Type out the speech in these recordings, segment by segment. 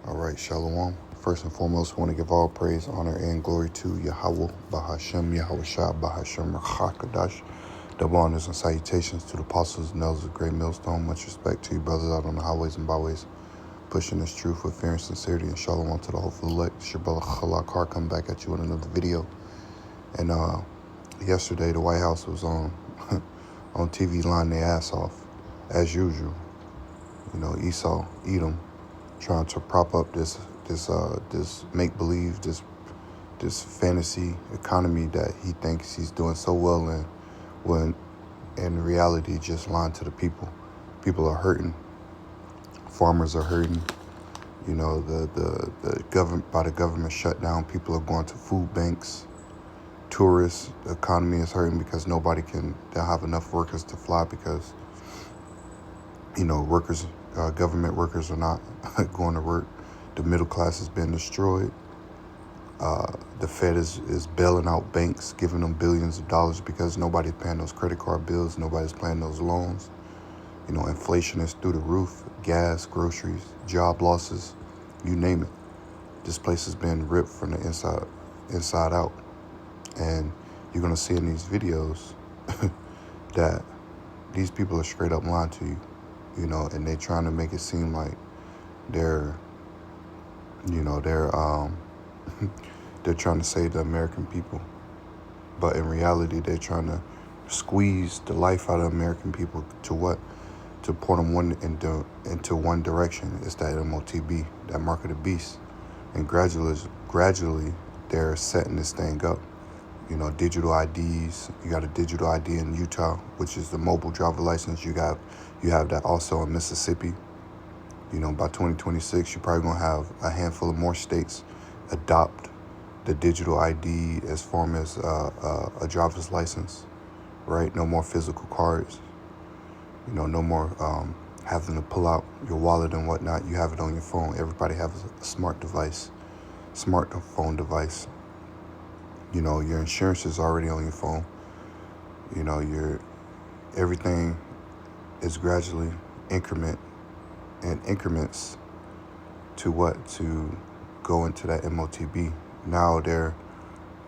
All right, Shalom. First and foremost, I want to give all praise, honor, and glory to Yahweh, Bahashem, Yahweh Shah, Bahashem, Rachakadash. Double honors and salutations to the apostles and elders of Great Millstone. Much respect to you brothers out on the highways and byways, pushing this truth with fear and sincerity. And shalom to the hopeful elect. It's your brother Khalakar coming back at you with another video. And yesterday, the White House was on on TV lying their ass off, as usual. You know, Esau, Edom, trying to prop up this make believe, this fantasy economy that he thinks he's doing so well in, when in reality just lying to the people. People are hurting. Farmers are hurting. You know, the government shutdown, people are going to food banks. Tourists, the economy is hurting because they'll have enough workers to fly because, you know, government workers are not going to work. The middle class has been destroyed. The Fed is bailing out banks, giving them billions of dollars because nobody's paying those credit card bills. Nobody's paying those loans. You know, inflation is through the roof. Gas, groceries, job losses, you name it. This place has been ripped from the inside out. And you're going to see in these videos that these people are straight up lying to you, you know, and they're trying to make it seem like they're trying to save the American people. But in reality, they're trying to squeeze the life out of American people to what? To point them into one direction. It's that MOTB, that mark of the beast. And gradually, they're setting this thing up. You know, digital IDs. You got a digital ID in Utah, which is the mobile driver license. You have that also in Mississippi. You know, by 2026, you're probably going to have a handful of more states adopt the digital ID as form as a driver's license, right? No more physical cards. You know, no more having to pull out your wallet and whatnot. You have it on your phone. Everybody has a smartphone device. You know, your insurance is already on your phone. You know, everything is gradually increments to what? To go into that MOTB. Now they're,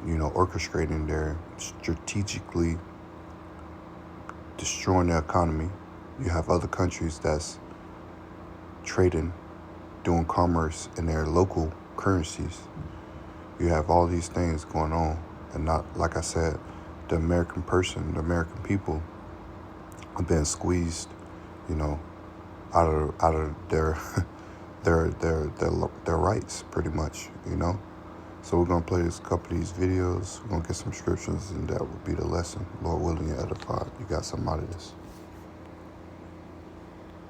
you know, orchestrating, they're strategically destroying the economy. You have other countries that's trading, doing commerce in their local currencies. You have all these things going on, and not, like I said, the American people have been squeezed, you know, out of their their rights, pretty much, you know. So we're gonna play a couple of these videos. We're gonna get some scriptures, and that will be the lesson. Lord willing, you're edified. You got something out of this.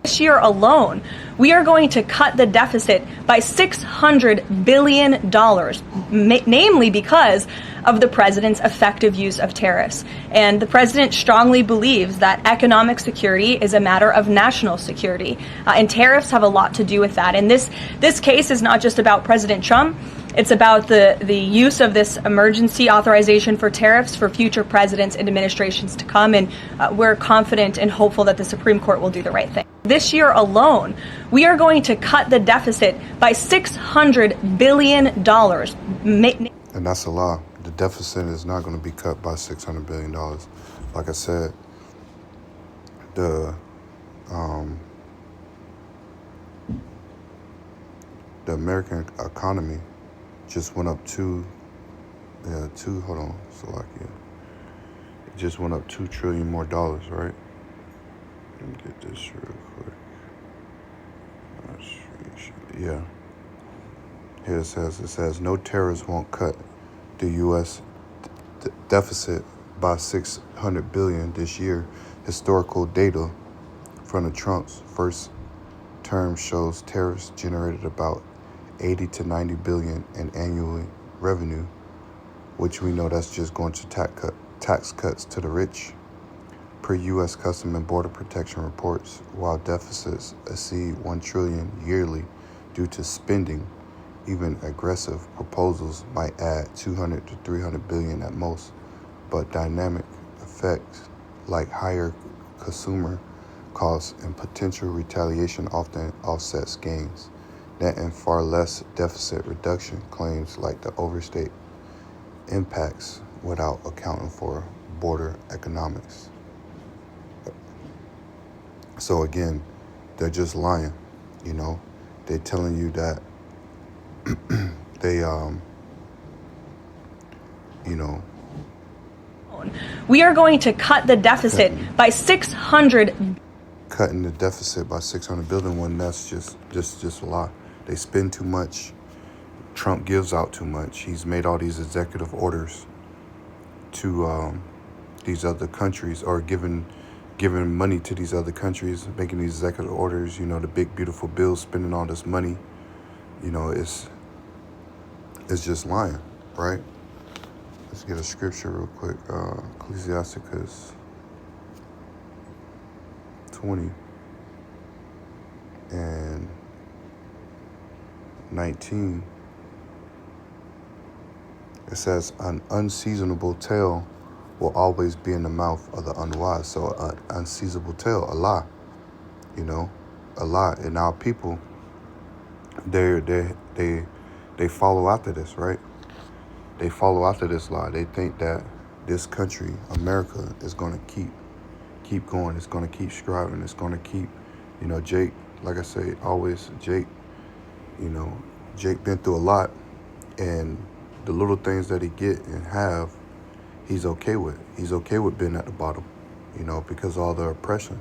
This year alone, we are going to cut the deficit by $600 billion, namely because of the president's effective use of tariffs. And the president strongly believes that economic security is a matter of national security, and tariffs have a lot to do with that. And this case is not just about President Trump. It's about the use of this emergency authorization for tariffs for future presidents and administrations to come, and we're confident and hopeful that the Supreme Court will do the right thing. This year alone, we are going to cut the deficit by $600 billion. And that's a lie. The deficit is not going to be cut by $600 billion. Like I said, the American economy just went up it just went up $2 trillion more, right? Let me get this real quick. Yeah. Here it says no tariffs won't cut the U.S. Deficit by $600 billion this year. Historical data from the Trump's first term shows tariffs generated about 80 to 90 billion in annual revenue, which we know that's just going to tax cuts to the rich. Per U.S. Custom and Border Protection reports, while deficits exceed $1 trillion yearly due to spending, even aggressive proposals might add 200 to 300 billion at most, but dynamic effects like higher consumer costs and potential retaliation often offsets gains. net and far less deficit reduction claims like the overstate impacts without accounting for border economics. So again, they're just lying, you know. They're telling you that they, you know, We are going to cut the deficit by 600. Cutting the deficit by 600 billion when that's just a lie. They spend too much. Trump gives out too much. He's made all these executive orders to these other countries, or giving money to these other countries, making these executive orders. You know, the big beautiful bills, spending all this money. You know, it's just lying, right? Let's get a scripture real quick. Ecclesiasticus 20 and 19. It says, an unseasonable tale will always be in the mouth of the unwise. So an unseasonable tale, a lie, you know, a lie. And our people, they follow after this, right? They follow after this lie. They think that this country, America, is going to keep going. It's going to keep striving. It's going to keep, you know, Jake, like I say, always Jake, you know, Jake been through a lot, and the little things that he get and have, he's okay with. He's okay with being at the bottom, you know, because all the oppression,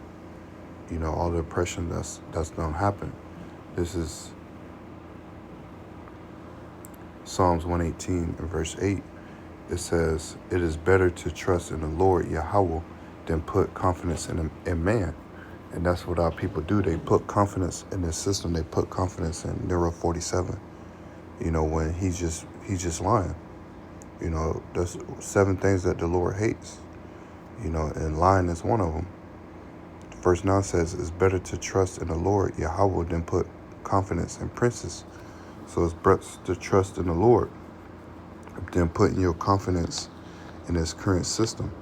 you know, all the oppression that's going to happen. This is Psalms 118 and verse 8. It says, it is better to trust in the Lord Yahweh than put confidence in man. And that's what our people do. They put confidence in this system. They put confidence in Nero 47, you know, when he's just lying. You know, there's 7 things that the Lord hates, you know, and lying is one of them. Verse 9 says, it's better to trust in the Lord Yahweh than put confidence in princes. So it's better to trust in the Lord than putting your confidence in this current system,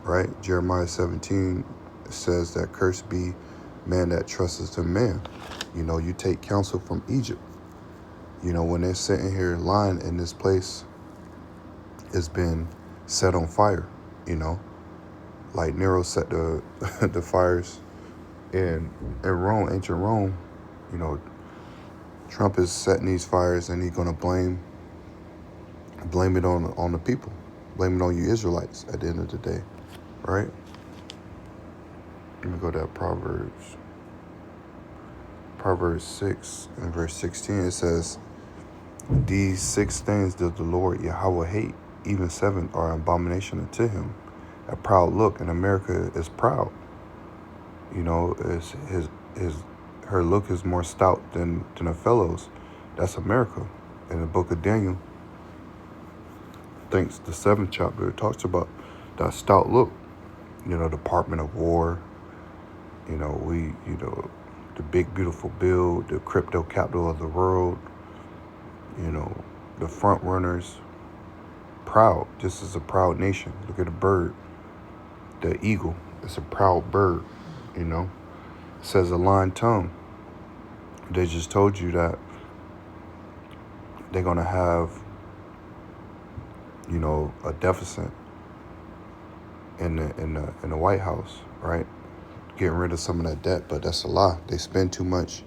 right? Jeremiah 17 says that cursed be man that trusteth in man. You know, you take counsel from Egypt. You know, when they're sitting here lying in this place, it's been set on fire, you know, like Nero set the the fires in Rome, ancient Rome. You know, Trump is setting these fires, and he's gonna blame it on the people, blame it on you Israelites at the end of the day, right? Let me go to that Proverbs 6 and verse 16. It says, these 6 things does the Lord Yahweh hate, even 7 are an abomination unto him. A proud look, and America is proud. You know, her look is more stout than her fellows. That's America. In the book of Daniel, thanks the 7th chapter, it talks about that stout look. You know, Department of War. You know, the big beautiful bill, the crypto capital of the world. You know, the front runners. Proud. This is a proud nation. Look at the bird. The eagle. It's a proud bird, you know. It says a lying tongue. They just told you that they're going to have, you know, a deficit in the White House, right? Getting rid of some of that debt, but that's a lie. They spend too much.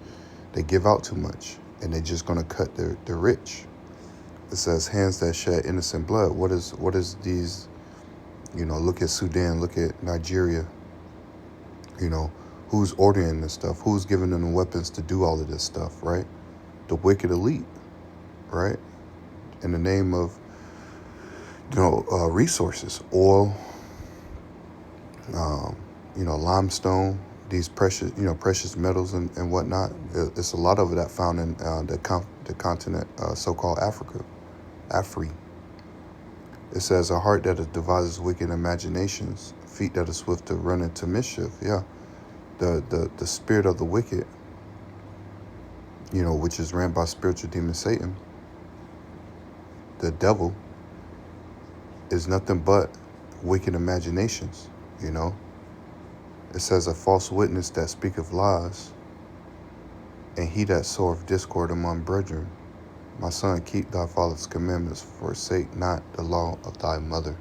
They give out too much, and they're just going to cut the rich. It says hands that shed innocent blood. What is these, you know, look at Sudan, look at Nigeria. You know, who's ordering this stuff? Who's giving them the weapons to do all of this stuff, right? The wicked elite, right? In the name of, you know, resources, oil, you know, limestone, these precious metals and whatnot. It's a lot of that found in the continent, so-called Africa, Afri. It says a heart that devises wicked imaginations, feet that are swift to run into mischief. Yeah, the spirit of the wicked, you know, which is ran by spiritual demon Satan, the devil, is nothing but wicked imaginations, you know. It says a false witness that speaketh lies And he that soweth discord among brethren, my son, keep thy father's commandments, forsake not the law of thy mother.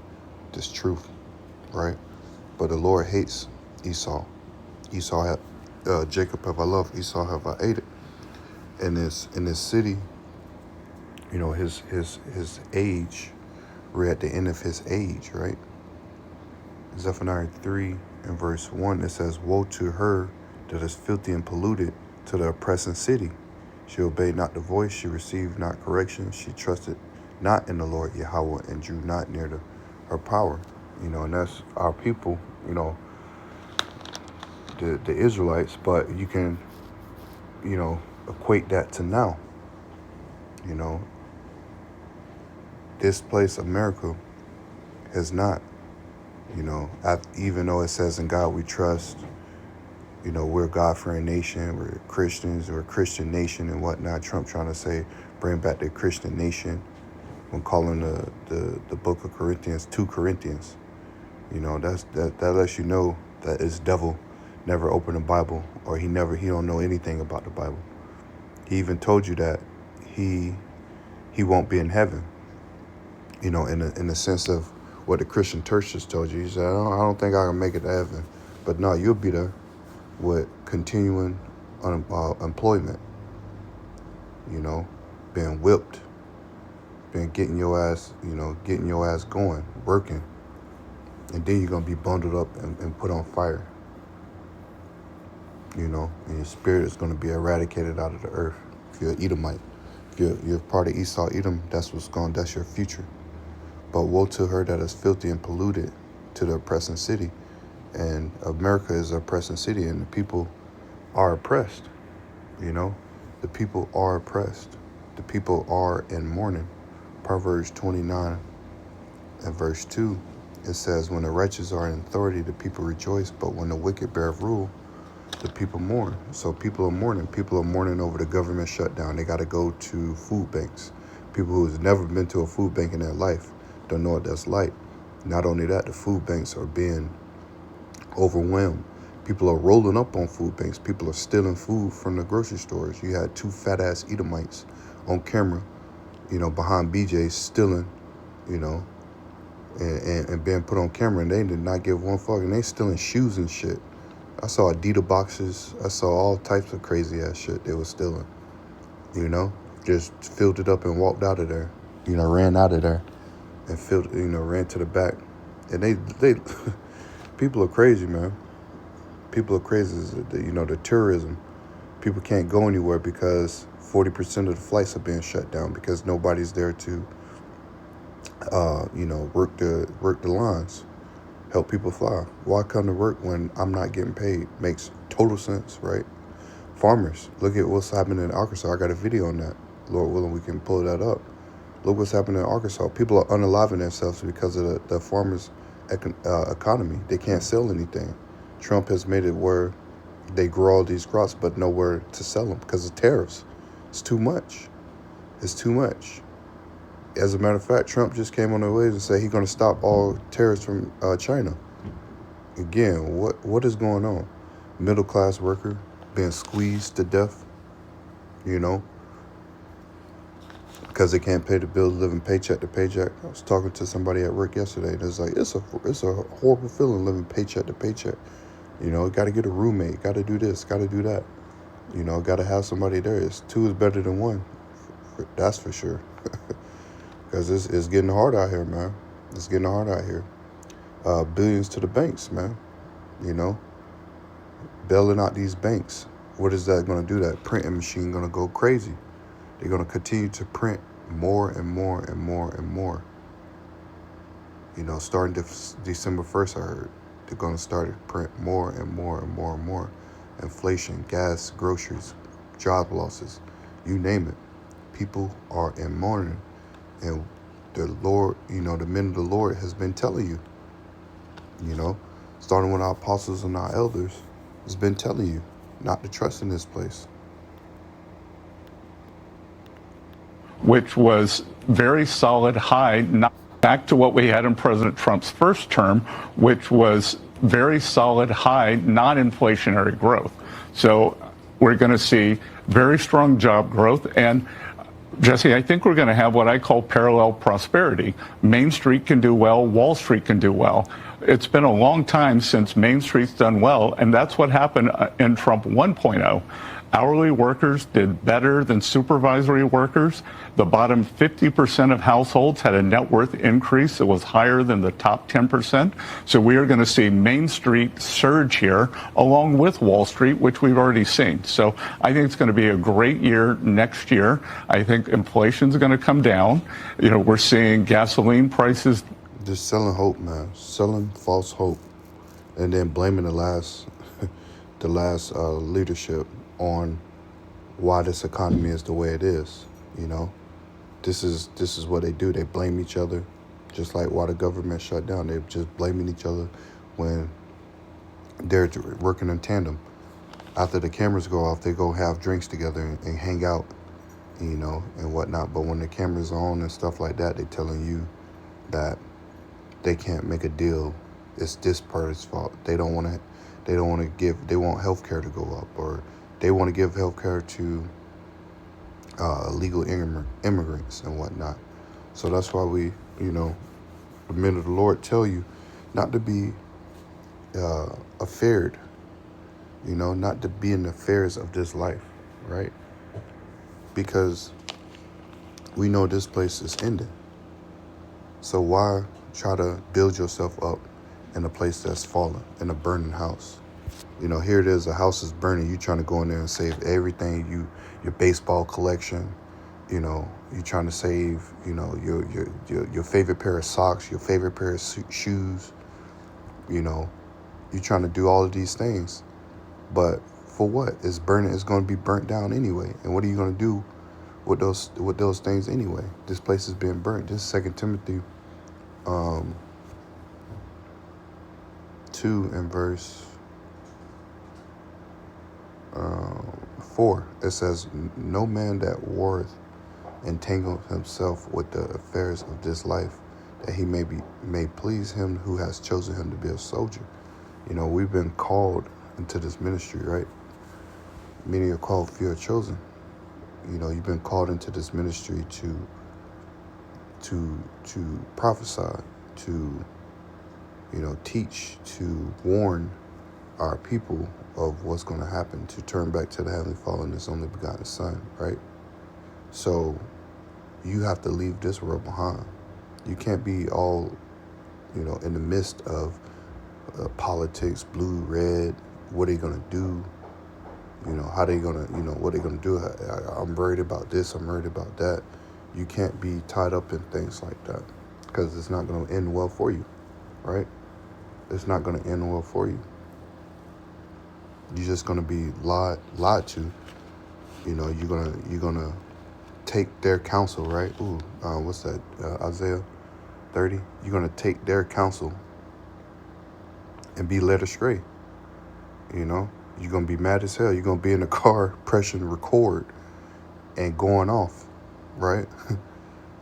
This truth, right? But the Lord hates Esau. Esau have Jacob have I loved, Esau have I hated. In this city, you know, his age, we're at the end of his age, right? Zephaniah 3 and verse 1, it says, woe to her that is filthy and polluted, to the oppressing city. She obeyed not the voice, she received not correction, she trusted not in the Lord Yahweh, and drew not near to her power. You know, and that's our people, you know, the Israelites. But you can, you know, equate that to now. You know, this place, America, has not, you know, even though it says in God we trust, you know, we're a God-fearing nation, we're Christians, we're a Christian nation and whatnot. Trump trying to say, bring back the Christian nation when calling the book of Corinthians 2 Corinthians. You know, that lets you know that his devil never opened the Bible, or he don't know anything about the Bible. He even told you that he won't be in heaven. You know, in the sense of what the Christian church just told you. He said, I don't think I can make it to heaven. But no, you'll be there with continuing employment, you know, being whipped, getting your ass going, working. And then you're going to be bundled up and put on fire, you know, and your spirit is going to be eradicated out of the earth. If you're an Edomite, if you're part of Esau, Edom, that's your future. But woe to her that is filthy and polluted, to the oppressing city. And America is an oppressing city, and the people are oppressed, you know. The people are oppressed. The people are in mourning. Proverbs 29 and verse 2, it says, when the righteous are in authority, the people rejoice, but when the wicked bear rule, the people mourn. So people are mourning. People are mourning over the government shutdown. They got to go to food banks. People who's never been to a food bank in their life don't know what that's like. Not only that, the food banks are being overwhelmed. People are rolling up on food banks. People are stealing food from the grocery stores. You had two fat ass Edomites on camera, you know, behind BJ's stealing, you know, and being put on camera, and they did not give one fuck, and they stealing shoes and shit. I saw Adidas boxes. I saw all types of crazy ass shit they were stealing, you know, just filled it up and walked out of there, you know, ran out of there and ran to the back. And they people are crazy, man. People are crazy. You know, the tourism. People can't go anywhere because 40% of the flights are being shut down because nobody's there to, you know, work the lines, help people fly. Why come to work when I'm not getting paid? Makes total sense, right? Farmers, look at what's happening in Arkansas. I got a video on that. Lord willing, we can pull that up. Look what's happening in Arkansas. People are unaliving themselves because of the farmers' economy. They can't sell anything. Trump has made it where they grow all these crops, but nowhere to sell them because of tariffs. It's too much. It's too much. As a matter of fact, Trump just came on the waves and said he's going to stop all tariffs from China. Again, what is going on? Middle class worker being squeezed to death, you know, because they can't pay the bills, living paycheck to paycheck. I was talking to somebody at work yesterday, and it's like it's a horrible feeling living paycheck to paycheck. You know, got to get a roommate, got to do this, got to do that. You know, got to have somebody there. Two is better than one, that's for sure. Because it's getting hard out here, man. It's getting hard out here. Billions to the banks, man. You know, bailing out these banks. What is that going to do? That printing machine going to go crazy. They're going to continue to print more and more and more and more. You know, starting December 1st, I heard, they're going to start to print more and more and more and more. Inflation, gas, groceries, job losses, you name it. People are in mourning. And the Lord, you know, the men of the Lord has been telling you, you know, starting with our apostles and our elders, has been telling you not to trust in this place. Which was very solid high, not back to what we had in President Trump's first term, which was very solid high, non-inflationary growth. So We're going to see very strong job growth. And Jesse, I think we're going to have what I call parallel prosperity. Main Street can do well, Wall Street can do well. It's been a long time since Main Street's done well, and that's what happened in Trump 1.0. Hourly workers did better than supervisory workers. The bottom 50% of households had a net worth increase that was higher than the top 10%. So we are going to see Main Street surge here along with Wall Street, which we've already seen. So I think it's going to be a great year next year. I think inflation's going to come down. You know, we're seeing gasoline prices. Just selling hope, man. Selling false hope, and then blaming the last leadership on why this economy is the way it is. You know, this is what they do. They blame each other, just like why the government shut down. They're just blaming each other when they're working in tandem. After the cameras go off, they go have drinks together and hang out, you know, and whatnot. But when the cameras are on and stuff like that, they're telling you that they can't make a deal. It's this person's fault. They want healthcare to go up, or they want to give healthcare to illegal immigrants and whatnot. So that's why we, you know, the men of the Lord tell you not to be affared, you know, not to be in the affairs of this life, right? Because we know this place is ending. So why try to build yourself up in a place that's fallen, in a burning house? You know, here it is, a house is burning. You trying to go in there and save everything, your baseball collection. You know, you trying to save, you know, your favorite pair of socks, your favorite pair of shoes. You know, you trying to do all of these things, but for what? It's burning. It's going to be burnt down anyway. And what are you going to do with those things anyway? This place is being burnt. This is 2 Timothy 2 and verse 4. It says, "No man that warreth entangle himself with the affairs of this life, that he may please him who has chosen him to be a soldier." You know, we've been called into this ministry, right? Many are called, few are chosen. You know, you've been called into this ministry to prophesy, to, you know, teach, to warn our people of what's going to happen, to turn back to the Heavenly Father and His only begotten Son, right? So you have to leave this world behind. You can't be all, you know, in the midst of politics, blue, red. What are they going to do? You know, how they going to, you know, what are they going to do? I'm worried about this. I'm worried about that. You can't be tied up in things like that, because it's not going to end well for you, right? It's not going to end well for you. You're just going to be lied to. You know, you're gonna take their counsel, right? What's that? Isaiah 30. You're gonna take their counsel and be led astray. You know, you're gonna be mad as hell. You're gonna be in the car pressing record and going off, right?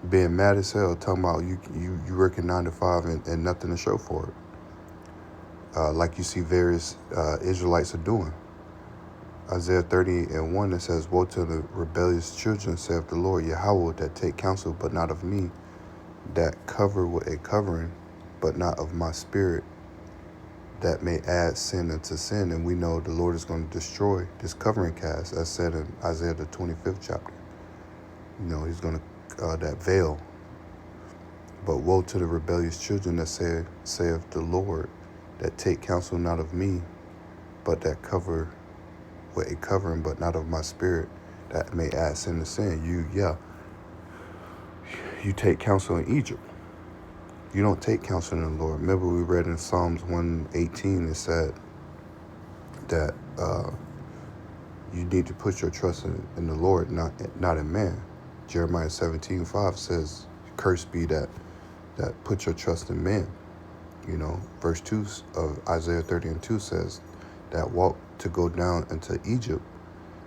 Being mad as hell, talking about you working 9 to 5 and nothing to show for it. Like you see various Israelites are doing. Isaiah 30 and 1, it says, "Woe to the rebellious children, saith the Lord Yahweh, that take counsel, but not of me, that cover with a covering, but not of my spirit, that may add sin unto sin." And we know the Lord is going to destroy this covering cast, as said in Isaiah the 25th chapter. You know, He's going to, that veil. "But woe to the rebellious children, that saith the Lord, that take counsel not of me, but that cover with a covering, but not of my spirit, that may add sin to sin." You take counsel in Egypt. You don't take counsel in the Lord. Remember, we read in Psalms 118, it said that you need to put your trust in the Lord, not in man. Jeremiah 17:5 says, "Cursed be that put your trust in man." You know, verse 2 of Isaiah 30 and 2 says, "That walk to go down into Egypt,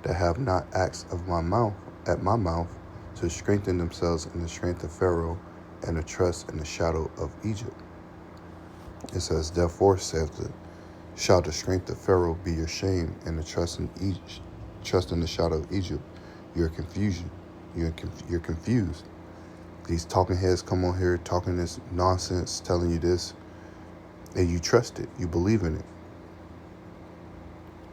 that have not acts of my mouth at my mouth, to strengthen themselves in the strength of Pharaoh, and to trust in the shadow of Egypt." It says, "Therefore shall the strength of Pharaoh be your shame, and the trust in trust in the shadow of Egypt. You're confusion. You're confused. These talking heads come on here talking this nonsense, telling you this, and you trust it. You believe in it.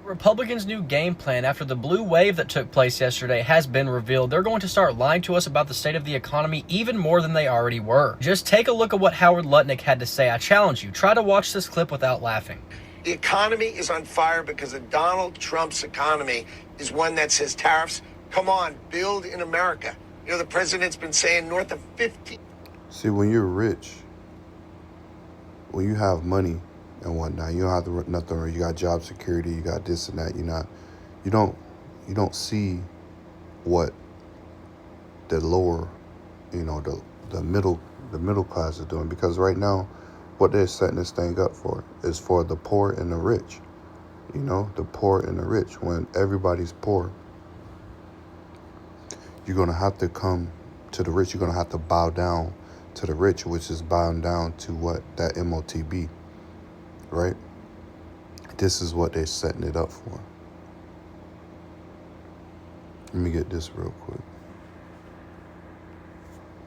Republicans' new game plan after the blue wave that took place yesterday has been revealed. They're going to start lying to us about the state of the economy even more than they already were. Just take a look at what Howard Lutnick had to say. I challenge you, try to watch this clip without laughing. The economy is on fire because of Donald Trump's economy is one that says tariffs. Come on, build in America. You know, the president's been saying north of 50. See, when you're rich, when you have money and whatnot, you don't have to nothing. You got job security, you got this and that. You don't see what the lower, the middle class is doing, because right now, what they're setting this thing up for is for the poor and the rich. The poor and the rich. When everybody's poor, you're gonna have to come to the rich. You're gonna have to bow down to the rich, which is bowing down to what? That MOTB, right? This is what they're setting it up for. Let me get this real quick,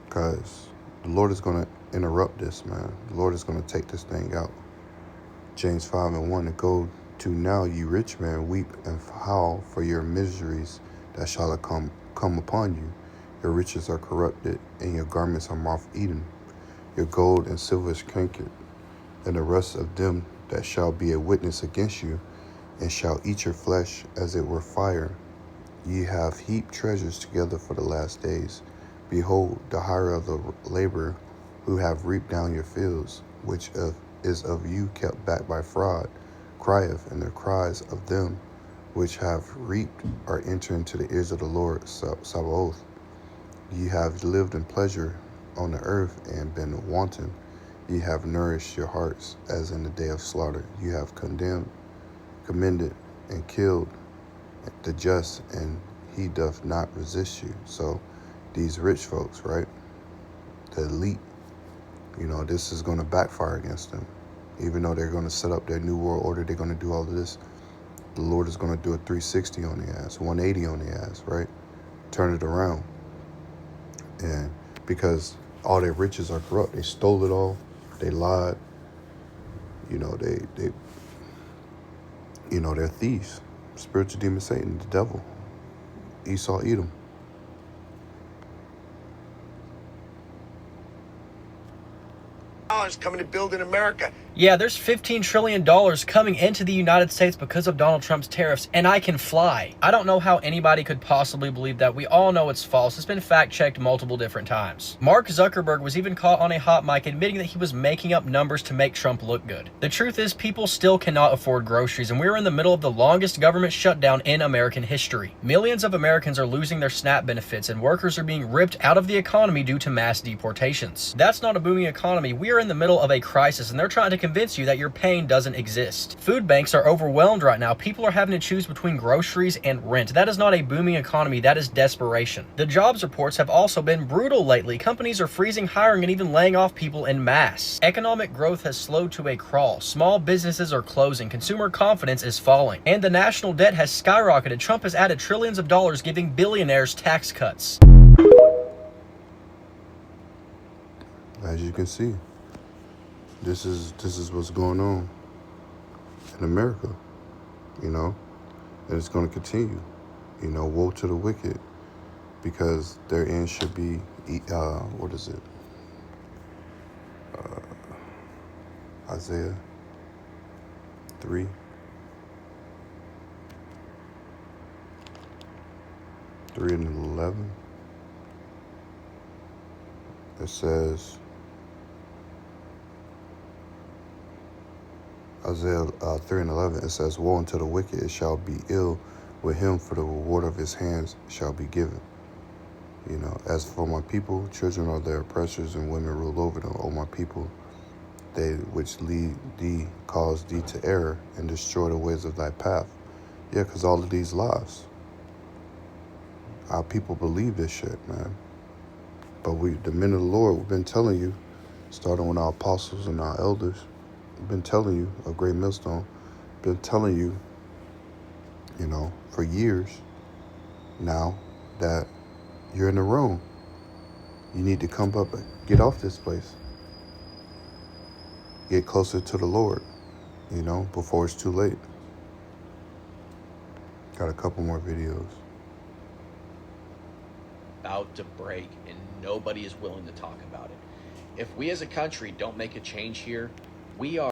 because the Lord is gonna interrupt this, man. The Lord is gonna take this thing out. James 5:1, to go to now, you rich man, weep and howl for your miseries that shall come upon you. Your riches are corrupted, and your garments are moth-eaten. Your gold and silver is cankered, and the rest of them that shall be a witness against you, and shall eat your flesh as it were fire. Ye have heaped treasures together for the last days. Behold, the hire of the laborer who have reaped down your fields, which is of you kept back by fraud, crieth, and the cries of them which have reaped are entering into the ears of the Lord Sabaoth. Ye have lived in pleasure on the earth and been wanton. Ye have nourished your hearts as in the day of slaughter. You have commended, and killed the just, and he doth not resist you. So these rich folks, right? The elite, this is going to backfire against them. Even though they're going to set up their new world order, they're going to do all of this. The Lord is going to do a 360 on the ass, 180 on the ass, right? Turn it around. And because all their riches are corrupt, they stole it all, they lied, they're thieves, spiritual demon Satan, the devil, Esau, Edom. Coming to build in America. Yeah, there's $15 trillion coming into the United States because of Donald Trump's tariffs, and I can fly. I don't know how anybody could possibly believe that. We all know it's false. It's been fact-checked multiple different times. Mark Zuckerberg was even caught on a hot mic admitting that he was making up numbers to make Trump look good. The truth is, people still cannot afford groceries, and we're in the middle of the longest government shutdown in American history. Millions of Americans are losing their SNAP benefits, and workers are being ripped out of the economy due to mass deportations. That's not a booming economy. We are in the middle of a crisis, and they're trying to convince you that your pain doesn't exist. Food banks are overwhelmed right now. People are having to choose between groceries and rent. That is not a booming economy. That is desperation. The jobs reports have also been brutal lately. Companies are freezing hiring and even laying off people en masse. Economic growth has slowed to a crawl. Small businesses are closing. Consumer confidence is falling. And the national debt has skyrocketed. Trump has added trillions of dollars, giving billionaires tax cuts. As you can see, this is what's going on in America, and it's going to continue. Woe to the wicked, because their end should be, what is it? Isaiah 3. And 11. It says, Isaiah 3 and 11, it says, woe unto the wicked, it shall be ill with him, for the reward of his hands shall be given. As for my people, children are their oppressors, and women rule over them. O my people, they which lead thee cause thee to err, and destroy the ways of thy path. Yeah, because all of these lies. Our people believe this shit, man. But the men of the Lord, we've been telling you, starting with our apostles and our elders, we've been telling you, a great millstone, been telling you, for years, now that you're in the room, you need to come up and get off this place. Get closer to the Lord, before it's too late. Got a couple more videos. About to break, and nobody is willing to talk about it. If we as a country don't make a change here, we are